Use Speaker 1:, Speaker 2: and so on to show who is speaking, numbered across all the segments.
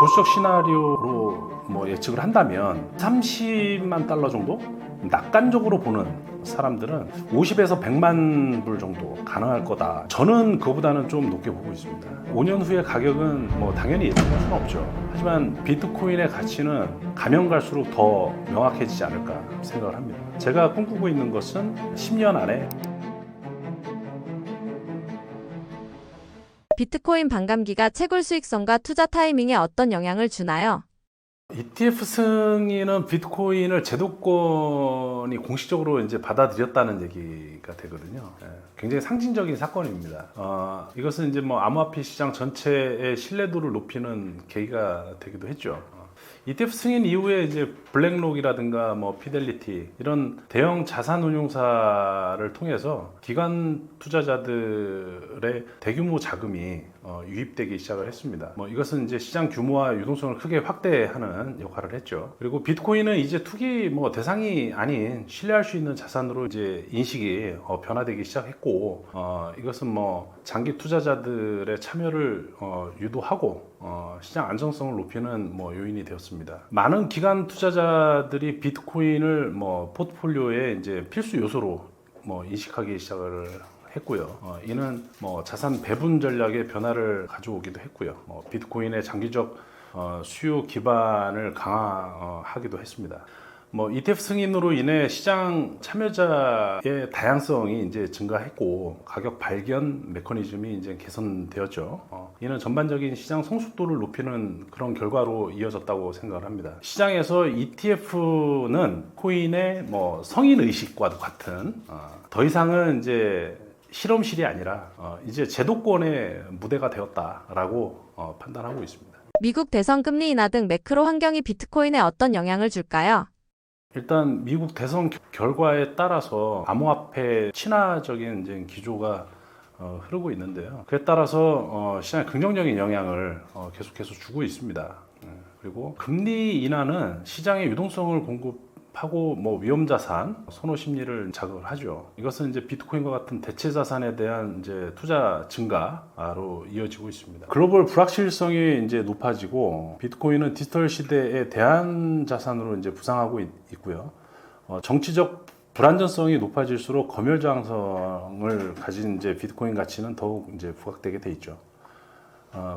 Speaker 1: 보수적 시나리오로 뭐 예측을 한다면 30만 달러 정도? 낙관적으로 보는 사람들은 50에서 100만 불 정도 가능할 거다. 저는 그거보다는 좀 높게 보고 있습니다. 5년 후의 가격은 뭐 당연히 예측할 수는 없죠. 하지만 비트코인의 가치는 가면 갈수록 더 명확해지지 않을까 생각을 합니다. 제가 꿈꾸고 있는 것은 10년 안에
Speaker 2: 비트코인 반감기가 채굴 수익성과 투자 타이밍에 어떤 영향을 주나요?
Speaker 1: ETF 승인은 비트코인을 제도권이 공식적으로 이제 받아들였다는 얘기가 되거든요. 굉장히 상징적인 사건입니다. 이것은 이제 뭐 암호화폐 시장 전체의 신뢰도를 높이는 계기가 되기도 했죠. ETF 승인 이후에 이제 블랙록이라든가 뭐 피델리티 이런 대형 자산 운용사를 통해서 기관 투자자들의 대규모 자금이 유입되기 시작을 했습니다. 뭐 이것은 이제 시장 규모와 유동성을 크게 확대하는 역할을 했죠. 그리고 비트코인은 이제 투기 뭐 대상이 아닌 신뢰할 수 있는 자산으로 이제 인식이 변화되기 시작했고, 이것은 뭐 장기 투자자들의 참여를 유도하고 시장 안정성을 높이는 뭐 요인이 되었습니다. 많은 기관 투자자들이 비트코인을 뭐 포트폴리오의 이제 필수 요소로 뭐 인식하기 시작을 했고요. 이는 뭐 자산 배분 전략의 변화를 가져오기도 했고요. 비트코인의 장기적 수요 기반을 강화하기도 했습니다. 뭐 ETF 승인으로 인해 시장 참여자의 다양성이 이제 증가했고 가격 발견 메커니즘이 이제 개선되었죠. 이는 전반적인 시장 성숙도를 높이는 그런 결과로 이어졌다고 생각을 합니다. 시장에서 ETF는 코인의 뭐 성인 의식과도 같은 더 이상은 이제 실험실이 아니라 이제 제도권의 무대가 되었다라고 판단하고 있습니다.
Speaker 2: 미국 대선 금리 인하 등 매크로 환경이 비트코인에 어떤 영향을 줄까요?
Speaker 1: 일단 미국 대선 결과에 따라서 암호화폐 친화적인 이제 기조가 흐르고 있는데요. 그에 따라서 시장에 긍정적인 영향을 계속해서 주고 있습니다. 그리고 금리 인하는 시장의 유동성을 공급하고 뭐 위험 자산, 선호 심리를 자극을 하죠. 이것은 이제 비트코인과 같은 대체 자산에 대한 이제 투자 증가로 이어지고 있습니다. 글로벌 불확실성이 이제 높아지고 비트코인은 디지털 시대의 대안 자산으로 이제 부상하고 있고요. 정치적 불안전성이 높아질수록 검열 저항성을 가진 이제 비트코인 가치는 더욱 이제 부각되게 돼 있죠.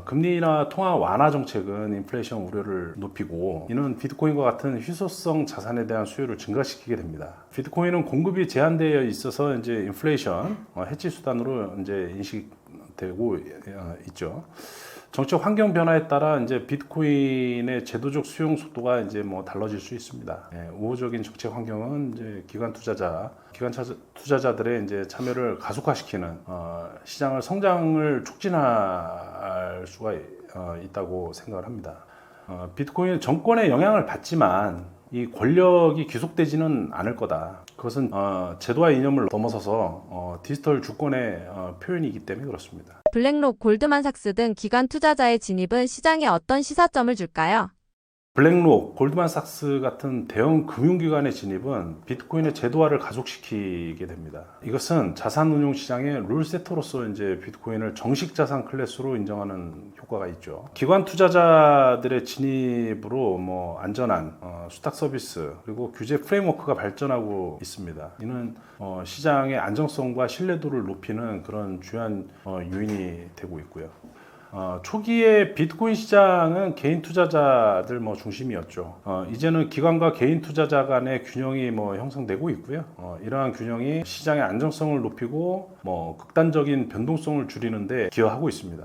Speaker 1: 금리나 통화 완화 정책은 인플레이션 우려를 높이고 이는 비트코인과 같은 희소성 자산에 대한 수요를 증가시키게 됩니다. 비트코인은 공급이 제한되어 있어서 이제 인플레이션 해지 수단으로 이제 인식되고 있죠. 정책 환경 변화에 따라 이제 비트코인의 제도적 수용 속도가 이제 뭐 달라질 수 있습니다. 우호적인 정책 환경은 이제 기관 투자자들의 이제 참여를 가속화시키는 시장을 성장을 촉진할 수가 있다고 생각을 합니다. 비트코인은 정권의 영향을 받지만 이 권력이 귀속되지는 않을 거다. 그것은 제도와 이념을 넘어서서 디지털 주권의 표현이기 때문에 그렇습니다.
Speaker 2: 블랙록, 골드만삭스 등 기관 투자자의 진입은 시장에 어떤 시사점을 줄까요?
Speaker 1: 블랙록, 골드만삭스 같은 대형 금융기관의 진입은 비트코인의 제도화를 가속시키게 됩니다. 이것은 자산운용 시장의 룰세터로서 이제 비트코인을 정식 자산 클래스로 인정하는 효과가 있죠. 기관 투자자들의 진입으로 뭐 안전한 수탁 서비스 그리고 규제 프레임워크가 발전하고 있습니다. 이는 시장의 안정성과 신뢰도를 높이는 그런 중요한 요인이 되고 있고요. 초기에 비트코인 시장은 개인 투자자들 뭐 중심이었죠. 이제는 기관과 개인 투자자 간의 균형이 뭐 형성되고 있고요. 이러한 균형이 시장의 안정성을 높이고 뭐 극단적인 변동성을 줄이는데 기여하고 있습니다.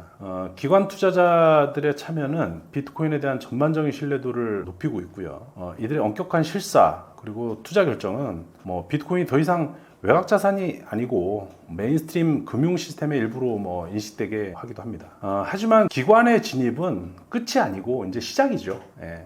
Speaker 1: 기관 투자자들의 참여는 비트코인에 대한 전반적인 신뢰도를 높이고 있고요. 이들의 엄격한 실사 그리고 투자 결정은 뭐 비트코인이 더 이상 외곽 자산이 아니고 메인스트림 금융 시스템의 일부로 뭐 인식되게 하기도 합니다. 하지만 기관의 진입은 끝이 아니고 이제 시작이죠.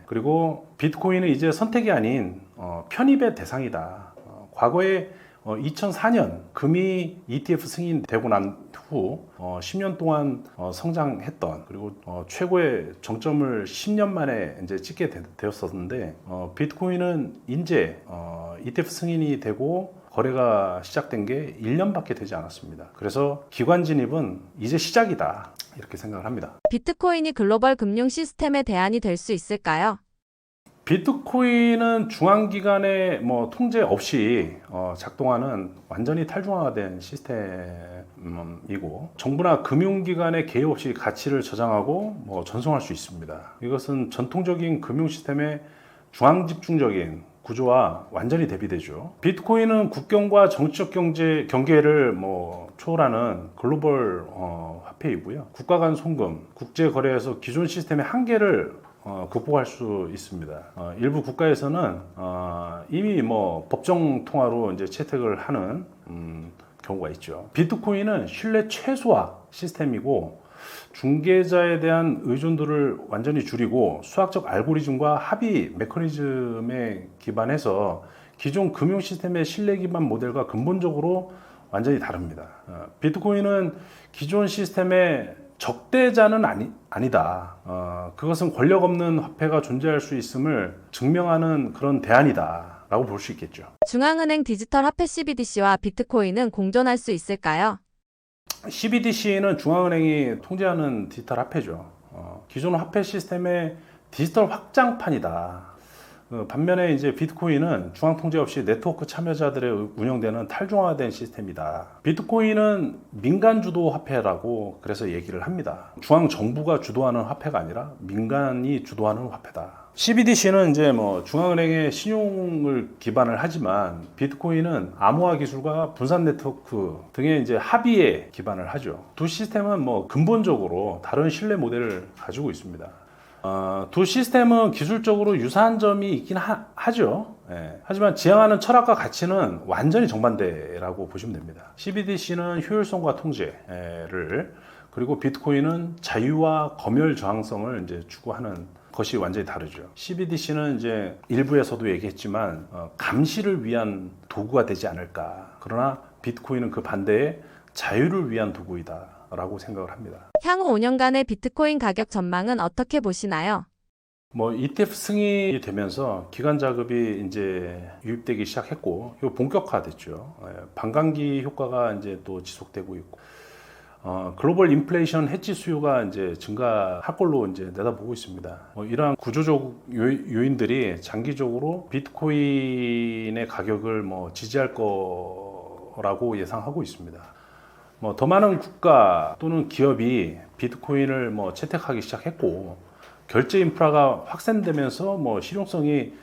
Speaker 1: 그리고 비트코인은 이제 선택이 아닌 편입의 대상이다. 과거에 2004년 금이 ETF 승인되고 난 후 10년 동안 성장했던 그리고 최고의 정점을 10년 만에 이제 찍게 되었었는데 비트코인은 이제 ETF 승인이 되고 거래가 시작된 게 1년밖에 되지 않았습니다. 그래서 기관 진입은 이제 시작이다. 이렇게 생각을 합니다.
Speaker 2: 비트코인이 글로벌 금융 시스템의 대안이 될 수 있을까요?
Speaker 1: 비트코인은 중앙기관의 뭐 통제 없이 작동하는 완전히 탈중앙화된 시스템이고 정부나 금융기관의 개입 없이 가치를 저장하고 뭐 전송할 수 있습니다. 이것은 전통적인 금융 시스템의 중앙 집중적인 구조와 완전히 대비되죠. 비트코인은 국경과 정치적 경계를 뭐 초월하는 글로벌 화폐이고요. 국가 간 송금, 국제 거래에서 기존 시스템의 한계를 극복할 수 있습니다. 일부 국가에서는 이미 뭐 법정 통화로 이제 채택을 하는 경우가 있죠. 비트코인은 신뢰 최소화 시스템이고 중개자에 대한 의존도를 완전히 줄이고 수학적 알고리즘과 합의 메커니즘에 기반해서 기존 금융 시스템의 신뢰 기반 모델과 근본적으로 완전히 다릅니다. 비트코인은 기존 시스템의 적대자는 아니다. 그것은 권력 없는 화폐가 존재할 수 있음을 증명하는 그런 대안이다 라고 볼 수 있겠죠.
Speaker 2: 중앙은행 디지털 화폐 CBDC와 비트코인은 공존할 수 있을까요?
Speaker 1: CBDC는 중앙은행이 통제하는 디지털 화폐죠. 기존 화폐 시스템의 디지털 확장판이다. 반면에 이제 비트코인은 중앙 통제 없이 네트워크 참여자들의 운영되는 탈중앙화된 시스템이다. 비트코인은 민간 주도 화폐라고 그래서 얘기를 합니다. 중앙 정부가 주도하는 화폐가 아니라 민간이 주도하는 화폐다. CBDC는 이제 뭐 중앙은행의 신용을 기반을 하지만 비트코인은 암호화 기술과 분산 네트워크 등의 이제 합의에 기반을 하죠. 두 시스템은 뭐 근본적으로 다른 신뢰 모델을 가지고 있습니다. 두 시스템은 기술적으로 유사한 점이 있긴 하죠. 예. 하지만 지향하는 철학과 가치는 완전히 정반대라고 보시면 됩니다. CBDC는 효율성과 통제를 그리고 비트코인은 자유와 검열 저항성을 이제 추구하는 것이 완전히 다르죠. CBDC는 이제 일부에서도 얘기했지만 감시를 위한 도구가 되지 않을까. 그러나 비트코인은 그 반대에 자유를 위한 도구이다. 라고 생각을 합니다.
Speaker 2: 향후 5년간의 비트코인 가격 전망은 어떻게 보시나요?
Speaker 1: 뭐 ETF 승인이 되면서 기관 자금이 이제 유입되기 시작했고 이거 본격화됐죠. 반감기 효과가 이제 또 지속되고 있고 글로벌 인플레이션 해지 수요가 이제 증가할 걸로 이제 내다보고 있습니다. 이러한 구조적 요인들이 장기적으로 비트코인의 가격을 뭐 지지할 거라고 예상하고 있습니다. 뭐 더 많은 국가 또는 기업이 비트코인을 뭐 채택하기 시작했고 결제 인프라가 확산되면서 뭐 실용성이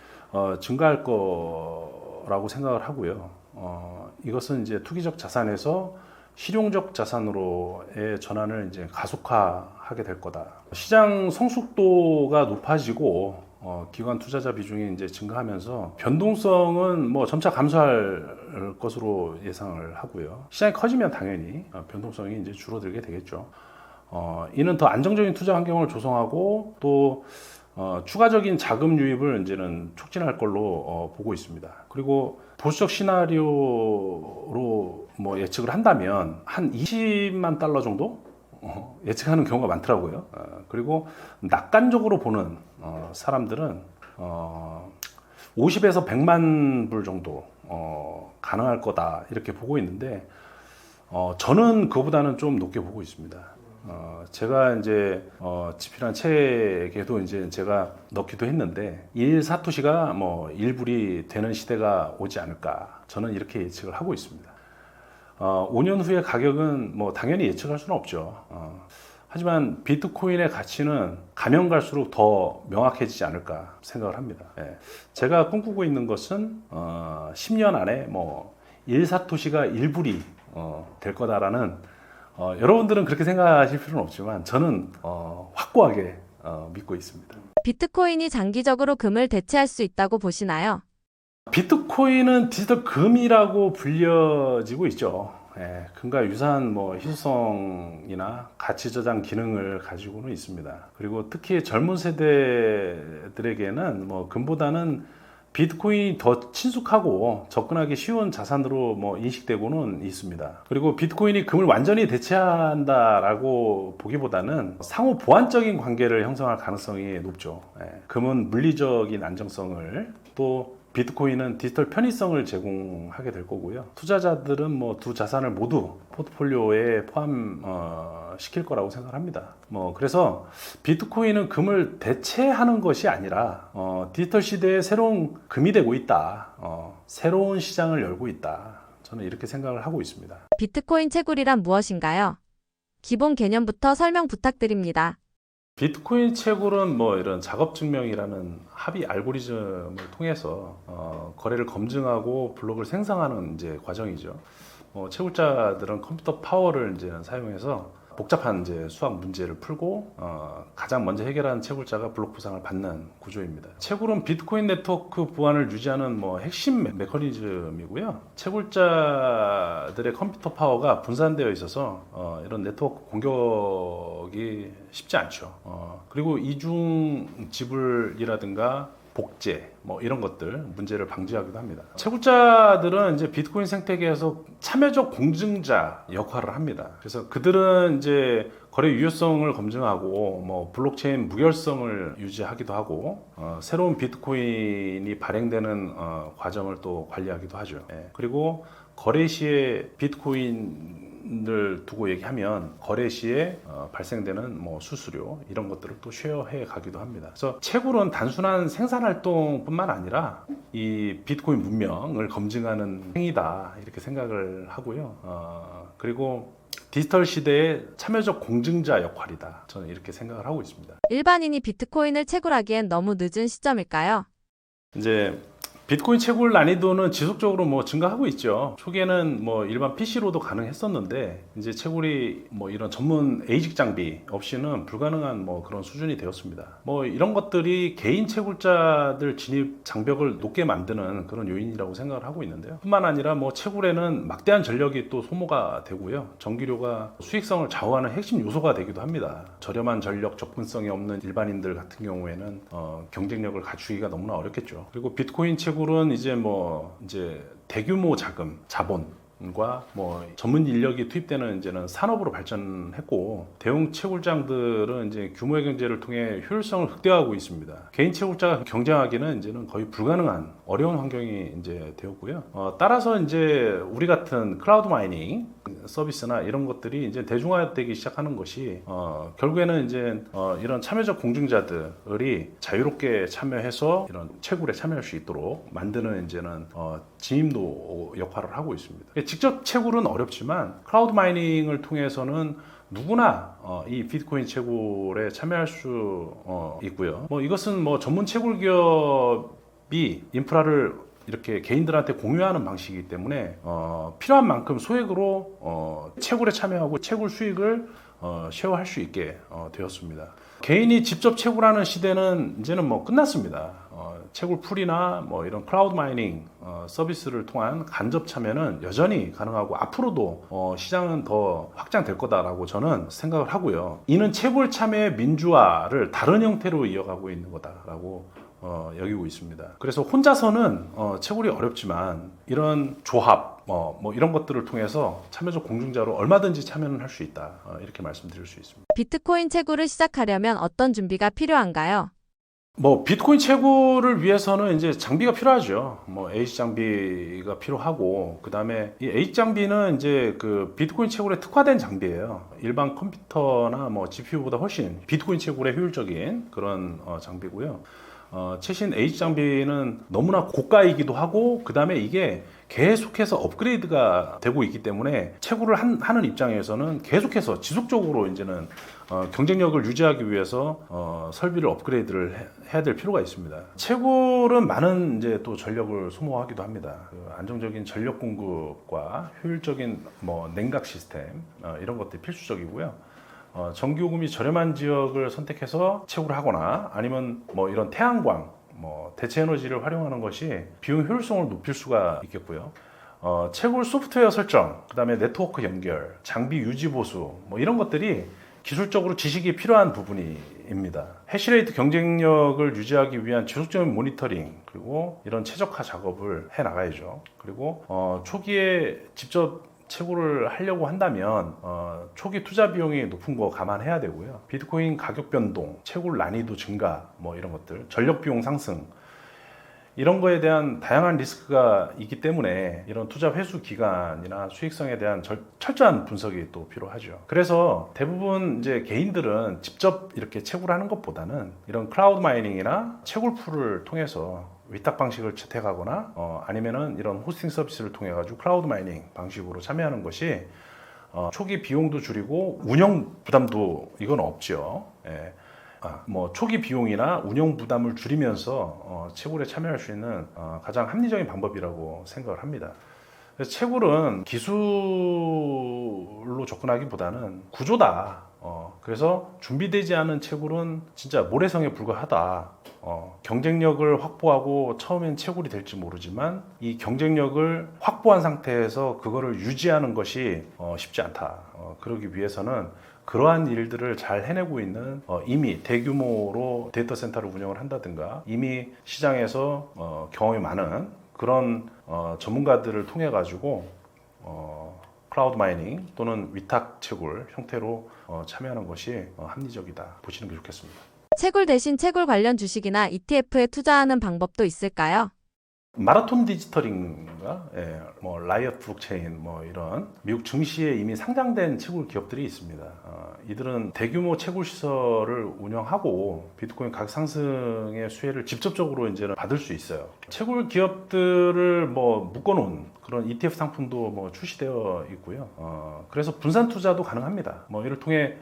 Speaker 1: 증가할 거라고 생각을 하고요. 이것은 이제 투기적 자산에서 실용적 자산으로의 전환을 이제 가속화하게 될 거다. 시장 성숙도가 높아지고 기관 투자자 비중이 이제 증가하면서 변동성은 뭐 점차 감소할 것으로 예상을 하고요. 시장이 커지면 당연히 변동성이 이제 줄어들게 되겠죠. 이는 더 안정적인 투자 환경을 조성하고 또 추가적인 자금 유입을 이제는 촉진할 걸로 보고 있습니다. 그리고 보수적 시나리오로 뭐 예측을 한다면 한 20만 달러 정도 예측하는 경우가 많더라고요. 그리고 낙관적으로 보는 사람들은 50에서 100만 불 정도 가능할 거다 이렇게 보고 있는데 저는 그거보다는 좀 높게 보고 있습니다. 제가 이제 집필한 책에도 이제 제가 넣기도 했는데 1사토시가 뭐 1불이 되는 시대가 오지 않을까 저는 이렇게 예측을 하고 있습니다. 5년 후의 가격은 뭐 당연히 예측할 수는 없죠. 하지만 비트코인의 가치는 가면 갈수록 더 명확해지지 않을까 생각을 합니다. 제가 꿈꾸고 있는 것은 10년 안에 뭐 1사토시가 1불이 될 거다라는 여러분들은 그렇게 생각하실 필요는 없지만 저는 확고하게 믿고 있습니다.
Speaker 2: 비트코인이 장기적으로 금을 대체할 수 있다고 보시나요?
Speaker 1: 비트코인은 디지털 금이라고 불려지고 있죠. 금과 유사한 뭐 희소성이나 가치 저장 기능을 가지고는 있습니다. 그리고 특히 젊은 세대들에게는 뭐 금보다는 비트코인이 더 친숙하고 접근하기 쉬운 자산으로 뭐 인식되고는 있습니다. 그리고 비트코인이 금을 완전히 대체한다라고 보기보다는 상호 보완적인 관계를 형성할 가능성이 높죠. 금은 물리적인 안정성을 또 비트코인은 디지털 편의성을 제공하게 될 거고요. 투자자들은 뭐 두 자산을 모두 포트폴리오에 포함 시킬 거라고 생각합니다. 그래서 비트코인은 금을 대체하는 것이 아니라 디지털 시대의 새로운 금이 되고 있다. 새로운 시장을 열고 있다. 저는 이렇게 생각을 하고 있습니다.
Speaker 2: 비트코인 채굴이란 무엇인가요? 기본 개념부터 설명 부탁드립니다.
Speaker 1: 비트코인 채굴은 뭐 이런 작업 증명이라는 합의 알고리즘을 통해서 거래를 검증하고 블록을 생성하는 이제 과정이죠. 채굴자들은 컴퓨터 파워를 이제 사용해서 복잡한 이제 수학 문제를 풀고 가장 먼저 해결한 채굴자가 블록 보상을 받는 구조입니다. 채굴은 비트코인 네트워크 보안을 유지하는 뭐 핵심 메커니즘이고요. 채굴자들의 컴퓨터 파워가 분산되어 있어서 이런 네트워크 공격이 쉽지 않죠. 그리고 이중 지불이라든가 복제 뭐 이런 것들 문제를 방지하기도 합니다. 채굴자들은 이제 비트코인 생태계에서 참여적 공증자 역할을 합니다. 그래서 그들은 이제 거래 유효성을 검증하고 뭐 블록체인 무결성을 유지하기도 하고 새로운 비트코인이 발행되는 과정을 또 관리하기도 하죠. 그리고 거래 시에 비트코인을 두고 얘기하면 거래 시에 발생되는 뭐 수수료 이런 것들을 또 쉐어해 가기도 합니다. 그래서 채굴은 단순한 생산 활동뿐만 아니라 이 비트코인 문명을 검증하는 행위다 이렇게 생각을 하고요. 그리고 디지털 시대의 참여적 공증자 역할이다. 저는 이렇게 생각을 하고 있습니다.
Speaker 2: 일반인이 비트코인을 채굴하기엔 너무 늦은 시점일까요?
Speaker 1: 이제 비트코인 채굴 난이도는 지속적으로 뭐 증가하고 있죠. 초기에는 뭐 일반 PC로도 가능했었는데 이제 채굴이 뭐 이런 전문 에이직 장비 없이는 불가능한 뭐 그런 수준이 되었습니다. 뭐 이런 것들이 개인 채굴자들 진입 장벽을 높게 만드는 그런 요인이라고 생각을 하고 있는데요. 뿐만 아니라 뭐 채굴에는 막대한 전력이 또 소모가 되고요. 전기료가 수익성을 좌우하는 핵심 요소가 되기도 합니다. 저렴한 전력 접근성이 없는 일반인들 같은 경우에는 경쟁력을 갖추기가 너무나 어렵겠죠. 그리고 비트코인 채굴은 이제 대규모 자본과 뭐 전문 인력이 투입되는 이제는 산업으로 발전했고 대형 채굴장들은 이제 규모의 경제를 통해 효율성을 극대화하고 있습니다. 개인 채굴자가 경쟁하기는 이제는 거의 불가능한 어려운 환경이 이제 되었고요. 따라서 이제 우리 같은 클라우드 마이닝 서비스나 이런 것들이 이제 대중화되기 시작하는 것이 결국에는 이제 이런 참여적 공증자들이 자유롭게 참여해서 이런 채굴에 참여할 수 있도록 만드는 이제는 진입로 역할을 하고 있습니다. 직접 채굴은 어렵지만 클라우드 마이닝을 통해서는 누구나 이 비트코인 채굴에 참여할 수 있고요. 뭐 이것은 뭐 전문 채굴 기업이 인프라를 이렇게 개인들한테 공유하는 방식이기 때문에 필요한 만큼 소액으로 채굴에 참여하고 채굴 수익을 쉐어할 수 있게 되었습니다. 개인이 직접 채굴하는 시대는 이제는 뭐 끝났습니다. 채굴 풀이나 뭐 이런 클라우드 마이닝 서비스를 통한 간접 참여는 여전히 가능하고 앞으로도 시장은 더 확장될 거다라고 저는 생각을 하고요. 이는 채굴 참여의 민주화를 다른 형태로 이어가고 있는 거다라고 여기고 있습니다. 그래서 혼자서는 채굴이 어렵지만 이런 조합 뭐 이런 것들을 통해서 참여적 공증자로 얼마든지 참여는 할 수 있다. 이렇게 말씀드릴 수 있습니다.
Speaker 2: 비트코인 채굴을 시작하려면 어떤 준비가 필요한가요?
Speaker 1: 뭐 비트코인 채굴을 위해서는 이제 장비가 필요하죠. 뭐 에이지 장비가 필요하고 그다음에 이 에이지 장비는 이제 그 비트코인 채굴에 특화된 장비예요. 일반 컴퓨터나 뭐 GPU보다 훨씬 비트코인 채굴에 효율적인 그런 장비고요. 최신 에이지 장비는 너무나 고가이기도 하고 그 다음에 이게 계속해서 업그레이드가 되고 있기 때문에 채굴을 하는 입장에서는 계속해서 지속적으로 이제는 경쟁력을 유지하기 위해서 설비를 업그레이드를 해야 될 필요가 있습니다. 채굴은 많은 이제 또 전력을 소모하기도 합니다. 안정적인 전력 공급과 효율적인 뭐 냉각 시스템 이런 것들이 필수적이고요. 전기요금이 저렴한 지역을 선택해서 채굴을 하거나 아니면 뭐 이런 태양광, 뭐 대체 에너지를 활용하는 것이 비용 효율성을 높일 수가 있겠고요. 채굴 소프트웨어 설정, 그 다음에 네트워크 연결, 장비 유지 보수, 뭐 이런 것들이 기술적으로 지식이 필요한 부분입니다. 해시레이트 경쟁력을 유지하기 위한 지속적인 모니터링, 그리고 이런 최적화 작업을 해 나가야죠. 그리고 초기에 직접 채굴을 하려고 한다면 초기 투자 비용이 높은 거 감안해야 되고요. 비트코인 가격 변동, 채굴 난이도 증가, 뭐 이런 것들, 전력 비용 상승 이런 거에 대한 다양한 리스크가 있기 때문에 이런 투자 회수 기간이나 수익성에 대한 철저한 분석이 또 필요하죠. 그래서 대부분 이제 개인들은 직접 이렇게 채굴을 하는 것보다는 이런 클라우드 마이닝이나 채굴풀을 통해서 위탁 방식을 채택하거나 아니면은 이런 호스팅 서비스를 통해 가지고 클라우드 마이닝 방식으로 참여하는 것이 초기 비용도 줄이고 운영 부담도 이건 없죠. 예. 뭐 초기 비용이나 운영 부담을 줄이면서 채굴에 참여할 수 있는 가장 합리적인 방법이라고 생각을 합니다. 그래서 채굴은 기술로 접근하기보다는 구조다. 그래서 준비되지 않은 채굴은 진짜 모래성에 불과하다. 경쟁력을 확보하고 처음엔 채굴이 될지 모르지만 이 경쟁력을 확보한 상태에서 그거를 유지하는 것이 쉽지 않다. 그러기 위해서는 그러한 일들을 잘 해내고 있는 이미 대규모로 데이터 센터를 운영을 한다든가 이미 시장에서 경험이 많은 그런 전문가들을 통해 가지고 클라우드 마이닝 또는 위탁 채굴 형태로 참여하는 것이 합리적이다 보시는 게 좋겠습니다.
Speaker 2: 채굴 대신 채굴 관련 주식이나 ETF에 투자하는 방법도 있을까요?
Speaker 1: 마라톤 디지털인가, 뭐 라이엇 블록체인, 뭐 이런 미국 증시에 이미 상장된 채굴 기업들이 있습니다. 이들은 대규모 채굴 시설을 운영하고 비트코인 가격 상승의 수혜를 직접적으로 이제는 받을 수 있어요. 채굴 기업들을 뭐 묶어놓은 그런 ETF 상품도 뭐 출시되어 있고요. 그래서 분산 투자도 가능합니다. 뭐 이를 통해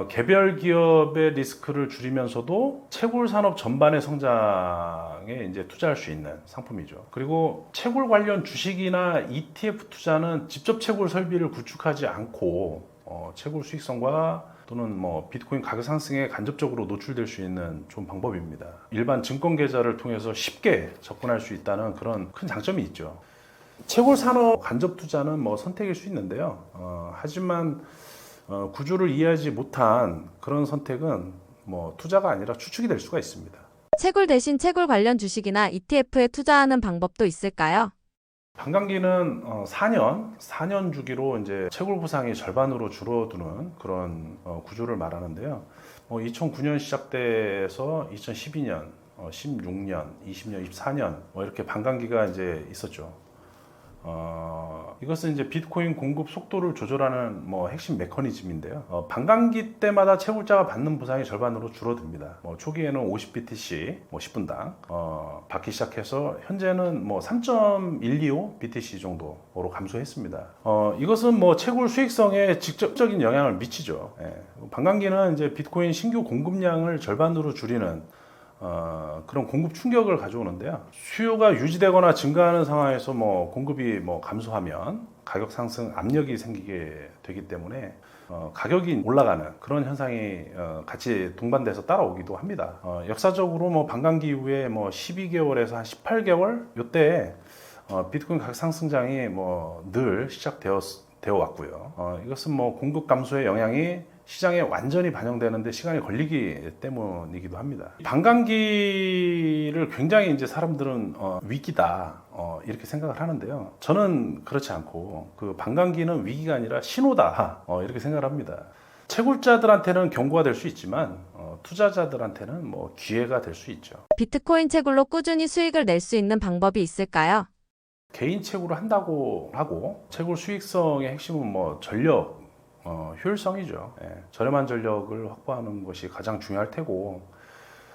Speaker 1: 개별 기업의 리스크를 줄이면서도 채굴 산업 전반의 성장에 이제 투자할 수 있는 상품이죠. 그리고 채굴 관련 주식이나 ETF 투자는 직접 채굴 설비를 구축하지 않고 채굴 수익성과 또는 뭐 비트코인 가격 상승에 간접적으로 노출될 수 있는 좋은 방법입니다. 일반 증권 계좌를 통해서 쉽게 접근할 수 있다는 그런 큰 장점이 있죠. 채굴 산업 간접 투자는 뭐 선택일 수 있는데요. 하지만 구조를 이해하지 못한 그런 선택은 뭐 투자가 아니라 추측이 될 수가 있습니다.
Speaker 2: 채굴 대신 채굴 관련 주식이나 ETF에 투자하는 방법도 있을까요?
Speaker 1: 반감기는 4년 주기로 이제 채굴 보상이 절반으로 줄어드는 그런 구조를 말하는데요. 2009년 시작돼서 2012년, 16년, 20년, 24년 뭐 이렇게 반감기가 이제 있었죠. 이것은 이제 비트코인 공급 속도를 조절하는 뭐 핵심 메커니즘인데요. 반감기 때마다 채굴자가 받는 보상이 절반으로 줄어듭니다. 초기에는 50BTC, 10분당 받기 시작해서 현재는 뭐 3.125 BTC 정도로 감소했습니다. 이것은 뭐 채굴 수익성에 직접적인 영향을 미치죠. 반감기는 이제 비트코인 신규 공급량을 절반으로 줄이는 그런 공급 충격을 가져오는데요. 수요가 유지되거나 증가하는 상황에서 뭐 공급이 뭐 감소하면 가격 상승 압력이 생기게 되기 때문에 가격이 올라가는 그런 현상이 같이 동반돼서 따라오기도 합니다. 역사적으로 뭐 반감기 이후에 뭐 12개월에서 한 18개월 요때 비트코인 가격 상승장이 뭐 늘 시작되어 왔고요. 이것은 뭐 공급 감소의 영향이 시장에 완전히 반영되는데 시간이 걸리기 때문이기도 합니다. 반감기를 굉장히 이제 사람들은 위기다 이렇게 생각을 하는데요. 저는 그렇지 않고 그 반감기는 위기가 아니라 신호다 이렇게 생각을 합니다. 채굴자들한테는 경고가 될 수 있지만 투자자들한테는 뭐 기회가 될 수 있죠.
Speaker 2: 비트코인 채굴로 꾸준히 수익을 낼 수 있는 방법이 있을까요?
Speaker 1: 개인 채굴을 한다고 하고 채굴 수익성의 핵심은 뭐 전력 효율성이죠. 저렴한 전력을 확보하는 것이 가장 중요할 테고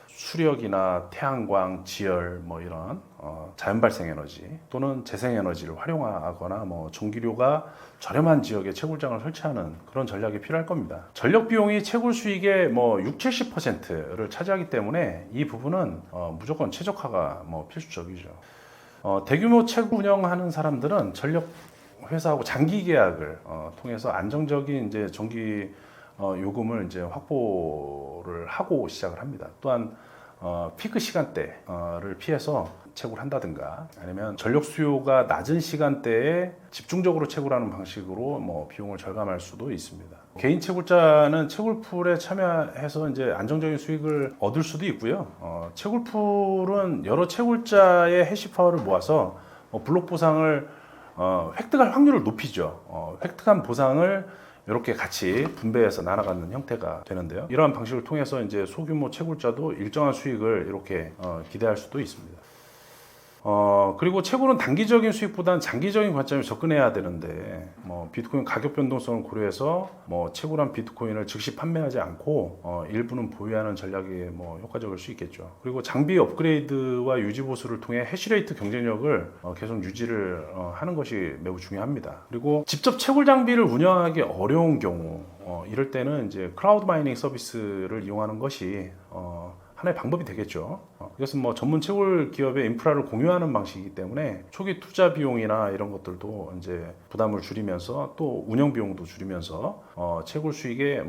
Speaker 1: 수력이나 태양광, 지열 뭐 이런 자연 발생 에너지 또는 재생 에너지를 활용하거나 뭐 전기료가 저렴한 지역에 채굴장을 설치하는 그런 전략이 필요할 겁니다. 전력 비용이 채굴 수익의 뭐 60~70%를 차지하기 때문에 이 부분은 무조건 최적화가 뭐 필수적이죠. 대규모 채굴 운영하는 사람들은 전력 회사하고 장기 계약을 통해서 안정적인 이제 전기 요금을 이제 확보를 하고 시작을 합니다. 또한 피크 시간대를 피해서 채굴을 한다든가 아니면 전력 수요가 낮은 시간대에 집중적으로 채굴하는 방식으로 뭐 비용을 절감할 수도 있습니다. 개인 채굴자는 채굴풀에 참여해서 이제 안정적인 수익을 얻을 수도 있고요. 채굴풀은 여러 채굴자의 해시파워를 모아서 블록 보상을 획득할 확률을 높이죠. 획득한 보상을 이렇게 같이 분배해서 나눠가는 형태가 되는데요. 이러한 방식을 통해서 이제 소규모 채굴자도 일정한 수익을 이렇게 기대할 수도 있습니다. 그리고 채굴은 단기적인 수익보다는 장기적인 관점에 접근해야 되는데, 비트코인 가격 변동성을 고려해서 채굴한 비트코인을 즉시 판매하지 않고 일부는 보유하는 전략이 효과적일 수 있겠죠. 그리고 장비 업그레이드와 유지 보수를 통해 해시레이트 경쟁력을 계속 유지를 하는 것이 매우 중요합니다. 그리고 직접 채굴 장비를 운영하기 어려운 경우, 이럴 때는 이제 클라우드 마이닝 서비스를 이용하는 것이 하나의 방법이 되겠죠. 이것은 전문 채굴 기업의 인프라를 공유하는 방식이기 때문에 초기 투자 비용이나 이런 것들도 이제 부담을 줄이면서 또 운영 비용도 줄이면서 채굴 수익에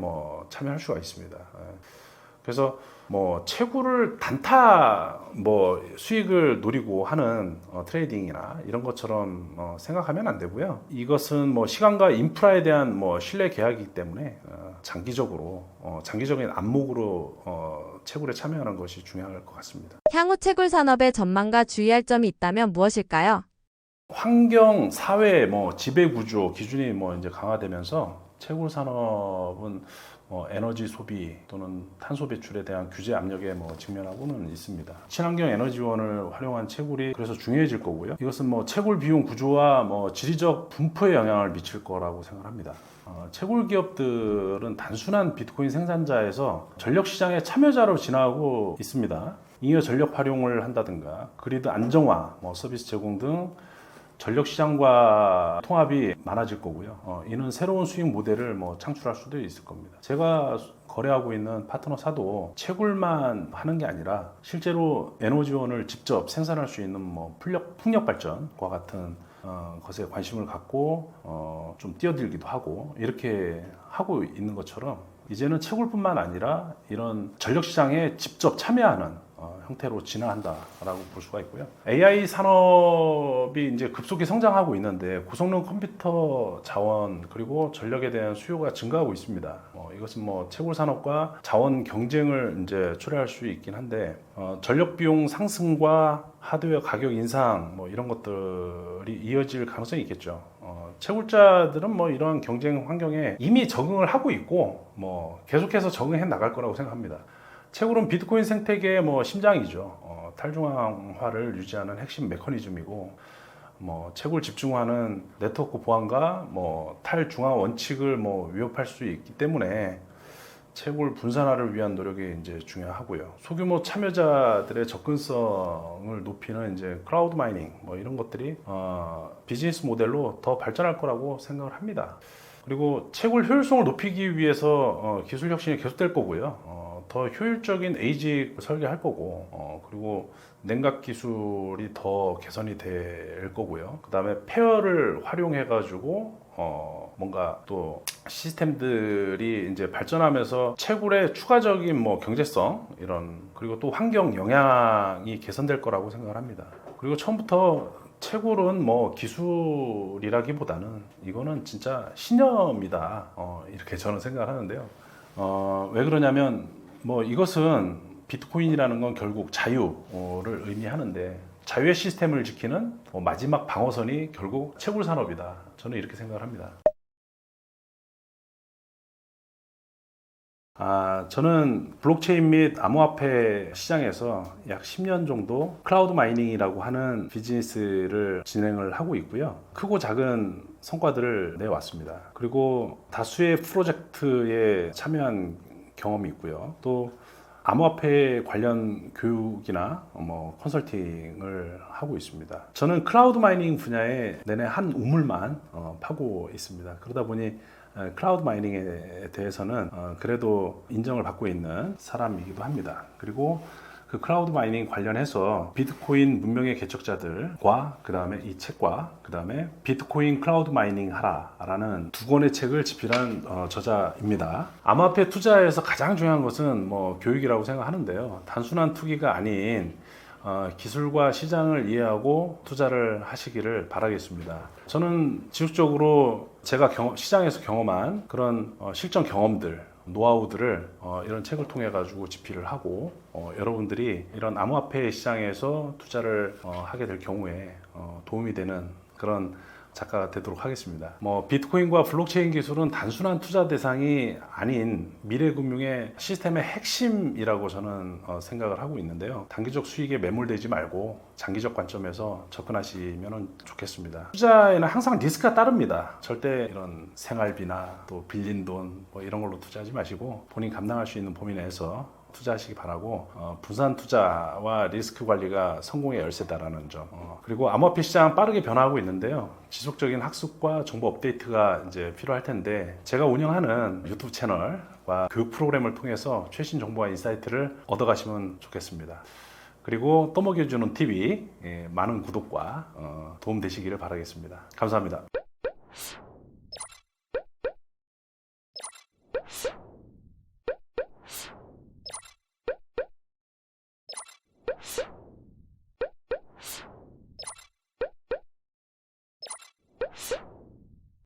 Speaker 1: 참여할 수가 있습니다. 그래서 채굴을 단타 수익을 노리고 하는 트레이딩이나 이런 것처럼 생각하면 안 되고요. 이것은 시간과 인프라에 대한 신뢰 계약이기 때문에 장기적으로 장기적인 안목으로 채굴에 참여하는 것이 중요할 것 같습니다.
Speaker 2: 향후 채굴 산업의 전망과 주의할 점이 있다면 무엇일까요?
Speaker 1: 환경, 사회, 지배 구조 기준이 이제 강화되면서 채굴 산업은 에너지 소비 또는 탄소 배출에 대한 규제 압력에 직면하고는 있습니다. 친환경 에너지원을 활용한 채굴이 그래서 중요해질 거고요. 이것은 채굴 비용 구조와 지리적 분포에 영향을 미칠 거라고 생각합니다. 채굴 기업들은 단순한 비트코인 생산자에서 전력 시장의 참여자로 진화하고 있습니다. 잉여 전력 활용을 한다든가 그리드 안정화, 서비스 제공 등 전력 시장과 통합이 많아질 거고요. 이는 새로운 수익 모델을 창출할 수도 있을 겁니다. 제가 거래하고 있는 파트너사도 채굴만 하는 게 아니라 실제로 에너지원을 직접 생산할 수 있는 풍력 발전과 같은 것에 관심을 갖고 좀 뛰어들기도 하고 이렇게 하고 있는 것처럼 이제는 채굴뿐만 아니라 이런 전력 시장에 직접 참여하는 형태로 진화한다라고 볼 수가 있고요. AI 산업이 이제 급속히 성장하고 있는데 고성능 컴퓨터 자원 그리고 전력에 대한 수요가 증가하고 있습니다. 이것은 채굴 산업과 자원 경쟁을 이제 초래할 수 있긴 한데 전력 비용 상승과 하드웨어 가격 인상 이런 것들이 이어질 가능성이 있겠죠. 채굴자들은 이런 경쟁 환경에 이미 적응을 하고 있고 계속해서 적응해 나갈 거라고 생각합니다. 채굴은 비트코인 생태계의 심장이죠. 탈중앙화를 유지하는 핵심 메커니즘이고 채굴 집중화는 네트워크 보안과 탈중앙 원칙을 위협할 수 있기 때문에 채굴 분산화를 위한 노력이 이제 중요하고요. 소규모 참여자들의 접근성을 높이는 이제 클라우드 마이닝 이런 것들이 비즈니스 모델로 더 발전할 거라고 생각을 합니다. 그리고 채굴 효율성을 높이기 위해서 기술 혁신이 계속될 거고요. 더 효율적인 에이지 설계할 거고 그리고 냉각 기술이 더 개선이 될 거고요. 그 다음에 페어를 활용해 가지고 뭔가 또 시스템들이 이제 발전하면서 채굴의 추가적인 경제성 이런 그리고 또 환경 영향이 개선될 거라고 생각을 합니다. 그리고 처음부터 채굴은 기술이라기보다는 이거는 진짜 신념이다 이렇게 저는 생각을 하는데요. 왜 그러냐면 이것은 비트코인이라는 건 결국 자유를 의미하는데 자유의 시스템을 지키는 마지막 방어선이 결국 채굴 산업이다. 저는 이렇게 생각을 합니다. 저는 블록체인 및 암호화폐 시장에서 약 10년 정도 클라우드 마이닝이라고 하는 비즈니스를 진행을 하고 있고요. 크고 작은 성과들을 내왔습니다. 그리고 다수의 프로젝트에 참여한 경험이 있고요. 또 암호화폐 관련 교육이나 컨설팅을 하고 있습니다. 저는 클라우드 마이닝 분야에 내내 한 우물만 파고 있습니다. 그러다 보니 클라우드 마이닝에 대해서는 그래도 인정을 받고 있는 사람이기도 합니다. 그리고 그 클라우드 마이닝 관련해서 비트코인 문명의 개척자들과 그 다음에 이 책과 그 다음에 비트코인 클라우드 마이닝 하라라는 두 권의 책을 집필한 저자입니다. 암호화폐 투자에서 가장 중요한 것은 교육이라고 생각하는데요. 단순한 투기가 아닌 기술과 시장을 이해하고 투자를 하시기를 바라겠습니다. 저는 지속적으로 제가 시장에서 경험한 그런 실전 경험들 노하우들을 이런 책을 통해 가지고 집필을 하고 여러분들이 이런 암호화폐 시장에서 투자를 하게 될 경우에 도움이 되는 그런 작가가 되도록 하겠습니다. 비트코인과 블록체인 기술은 단순한 투자 대상이 아닌 미래금융의 시스템의 핵심이라고 저는 생각을 하고 있는데요. 단기적 수익에 매몰되지 말고 장기적 관점에서 접근하시면 좋겠습니다. 투자에는 항상 리스크가 따릅니다. 절대 이런 생활비나 또 빌린 돈 이런 걸로 투자하지 마시고 본인 감당할 수 있는 범위 내에서 투자하시기 바라고, 분산 투자와 리스크 관리가 성공의 열쇠다라는 점. 그리고 암호화폐 시장 빠르게 변화하고 있는데요. 지속적인 학습과 정보 업데이트가 이제 필요할 텐데, 제가 운영하는 유튜브 채널과 교육 프로그램을 통해서 최신 정보와 인사이트를 얻어가시면 좋겠습니다. 그리고 떠먹여주는 TV 많은 구독과 도움 되시기를 바라겠습니다. 감사합니다.